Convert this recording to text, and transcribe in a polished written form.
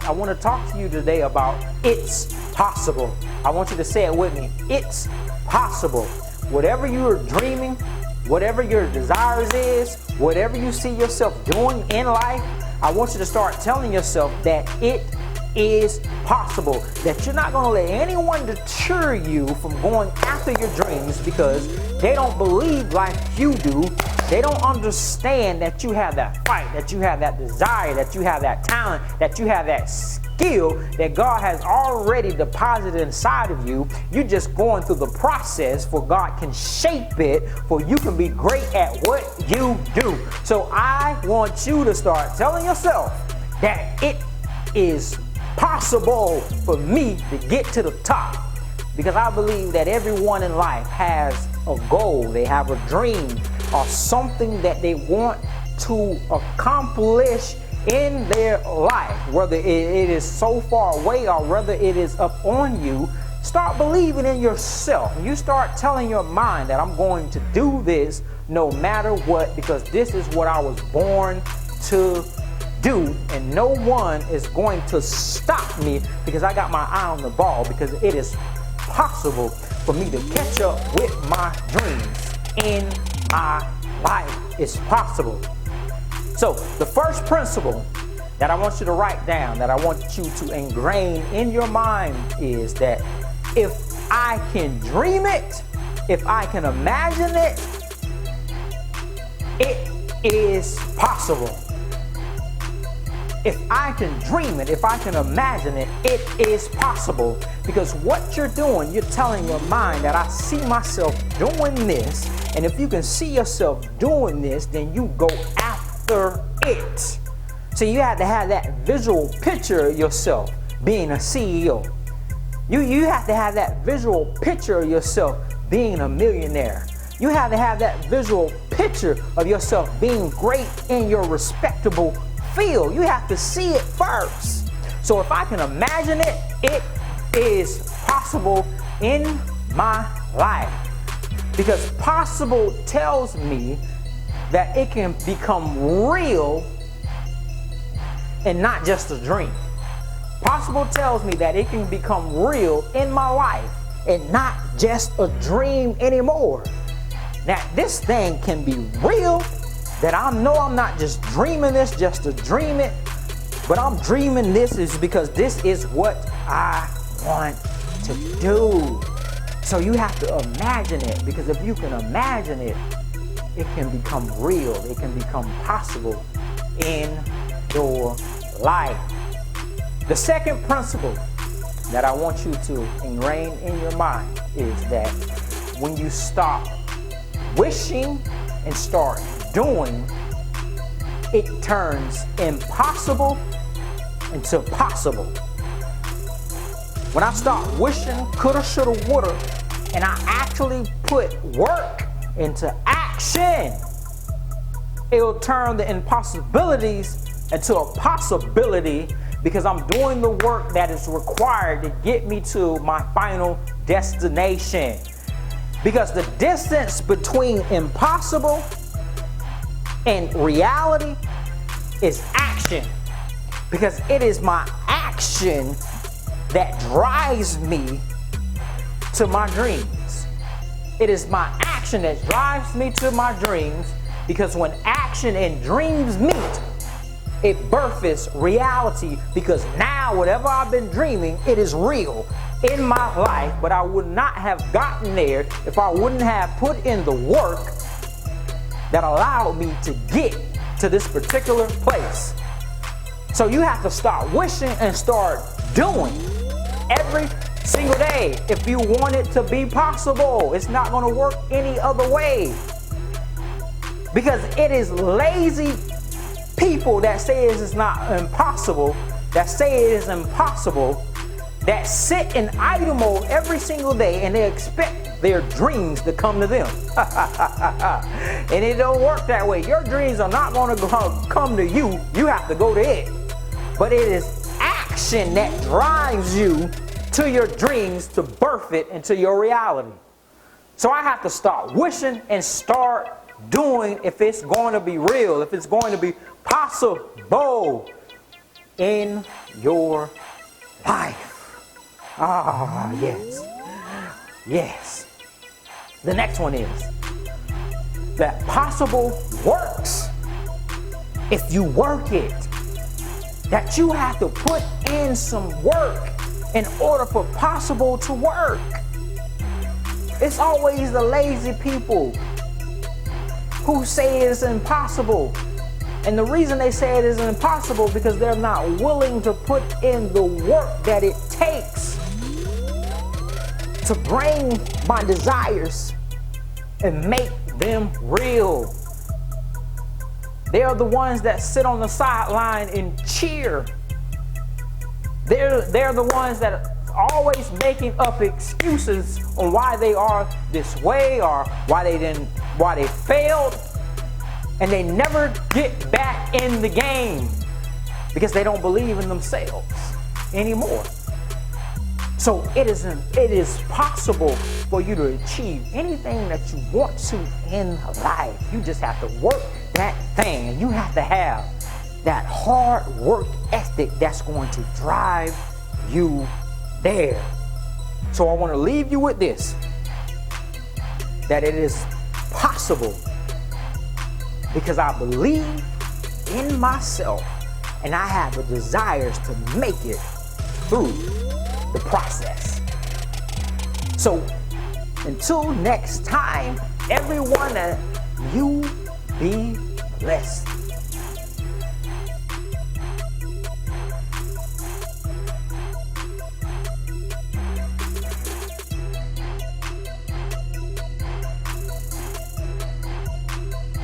I want to talk to you today about it's possible. I want you to say it with me. It's possible. Whatever you are dreaming, whatever your desires is, whatever you see yourself doing in life, I want you to start telling yourself that it is possible, that you're not going to let anyone deter you from going after your dreams because they don't believe like you do. They don't understand that you have that fight, that you have that desire, that you have that talent, that you have that skill that God has already deposited inside of you. You're just going through the process for God can shape it for you can be great at what you do. So I want you to start telling yourself that it is possible for me to get to the top, because I believe that everyone in life has a goal, they have a dream or something that they want to accomplish in their life, whether it is so far away or whether it is up on you. Start believing in yourself. You start telling your mind that I'm going to do this no matter what, because this is what I was born to do, and no one is going to stop me because I got my eye on the ball, because it is possible for me to catch up with my dreams in my life. It's possible. So the first principle that I want you to write down, that I want you to ingrain in your mind, is that if I can dream it, if I can imagine it, it is possible. If I can dream it, if I can imagine it, it is possible. Because what you're doing, you're telling your mind that I see myself doing this. And if you can see yourself doing this, then you go after it. So you have to have that visual picture of yourself being a CEO. You have to have that visual picture of yourself being a millionaire. You have to have that visual picture of yourself being great in your respectable field. You have to see it first. So if I can imagine it, it is possible in my life. Because possible tells me that it can become real and not just a dream. Possible tells me that it can become real in my life and not just a dream anymore. That this thing can be real, that I know I'm not just dreaming this just to dream it, but I'm dreaming this is because this is what I want to do. So you have to imagine it, because if you can imagine it, it can become real. It can become possible in your life. The second principle that I want you to ingrain in your mind is that when you stop wishing and start doing, it turns impossible into possible. When I start wishing, coulda, shoulda, woulda, and I actually put work into action, it'll turn the impossibilities into a possibility, because I'm doing the work that is required to get me to my final destination. Because the distance between impossible and reality is action. Because it is my action that drives me to my dreams. It is my action that drives me to my dreams, because when action and dreams meet, it births reality, because now whatever I've been dreaming, it is real in my life. But I would not have gotten there if I wouldn't have put in the work that allowed me to get to this particular place. So you have to start wishing and start doing every single day if you want it to be possible. It's not going to work any other way, because it is lazy people that say it is not impossible, that say it is impossible, that sit in idle mode every single day and they expect their dreams to come to them. And it don't work that way. Your dreams are not going to come to you. You have to go to it. But it is action that drives you to your dreams to birth it into your reality. So I have to start wishing and start doing if it's going to be real, if it's going to be possible in your life. Ah, yes. Yes. The next one is that possible works if you work it. That you have to put in some work in order for possible to work. It's always the lazy people who say it's impossible. And the reason they say it is impossible because they're not willing to put in the work that it takes to bring my desires and make them real. They are the ones that sit on the sideline and cheer. They're the ones that are always making up excuses on why they are this way or why they failed, and they never get back in the game because they don't believe in themselves anymore. So it is possible for you to achieve anything that you want to in life. You just have to work that thing, and you have to have that hard work ethic that's going to drive you there. So I want to leave you with this, that it is possible because I believe in myself and I have the desires to make it through the process. So until next time, everyone, you be blessed.